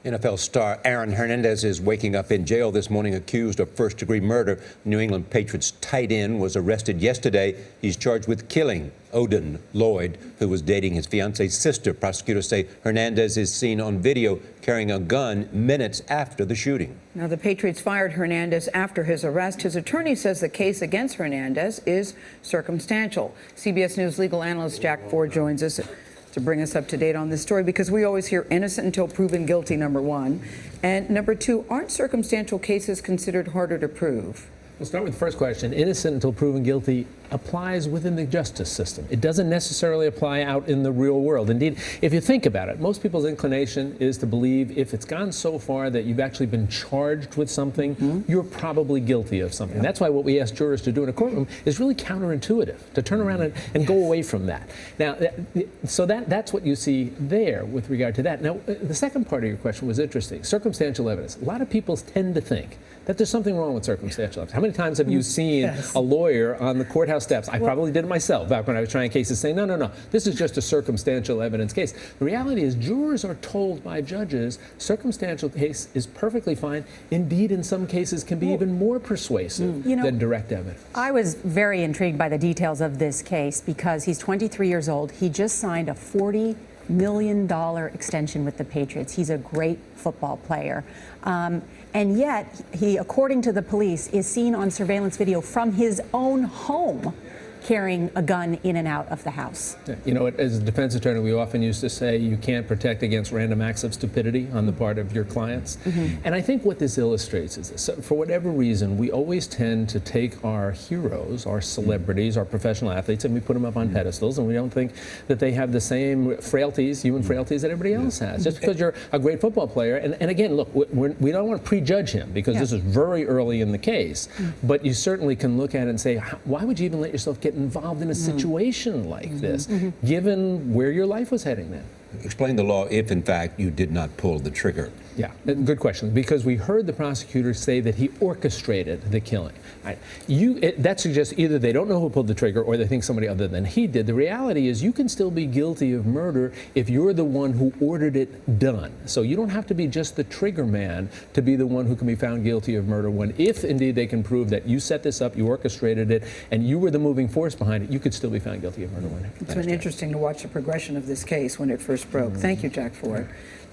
NFL star Aaron Hernandez is waking up in jail this morning accused of first-degree murder. New England Patriots tight end was arrested yesterday. He's charged with killing Odin Lloyd, who was dating his fiance's sister. Prosecutors say Hernandez is seen on video carrying a gun minutes after the shooting. Now, the Patriots fired Hernandez after his arrest. His attorney says the case against Hernandez is circumstantial. CBS News legal analyst Jack Ford joins us to bring us up to date on this story, because we always hear innocent until proven guilty, number one. And number two, aren't circumstantial cases considered harder to prove? We'll start with the first question. Innocent until proven guilty applies within the justice system. It doesn't necessarily apply out in the real world. Indeed, if you think about it, most people's inclination is to believe if it's gone so far that you've actually been charged with something, you're probably guilty of something. That's why what we ask jurors to do in a courtroom is really counterintuitive, to turn around and go away from that. Now, so that's what you see there with regard to that. Now, the second part of your question was interesting. Circumstantial evidence. A lot of people tend to think that there's something wrong with circumstantial evidence. How many times have you seen a lawyer on the courthouse steps? I probably did it myself back when I was trying cases, saying, no, this is just a circumstantial evidence case. The reality is jurors are told by judges circumstantial case is perfectly fine. Indeed, in some cases can be even more persuasive than direct evidence. I was very intrigued by the details of this case because he's 23 years old. He just signed a $40 million extension with the Patriots. He's a great football player. And yet, he, according to the police, is seen on surveillance video from his own home carrying a gun in and out of the house. You know, as a defense attorney, we often used to say you can't protect against random acts of stupidity on the part of your clients. And I think what this illustrates is this. So for whatever reason, we always tend to take our heroes, our celebrities, our professional athletes, and we put them up on pedestals, and we don't think that they have the same frailties, human frailties, that everybody else has. Just because you're a great football player, and again, look, we don't want to prejudge him, because this is very early in the case, but you certainly can look at it and say, why would you even let yourself get involved in a situation like this, given where your life was heading then? Explain the law if, in fact, you did not pull the trigger. Yeah, good question. Because we heard the prosecutor say that he orchestrated the killing. Right. That suggests either they don't know who pulled the trigger or they think somebody other than he did. The reality is you can still be guilty of murder if you're the one who ordered it done. So you don't have to be just the trigger man to be the one who can be found guilty of murder, when if indeed they can prove that you set this up, you orchestrated it, and you were the moving force behind it, you could still be found guilty of murder. It's been interesting to watch the progression of this case when it first broke. Thank you, Jack Ford.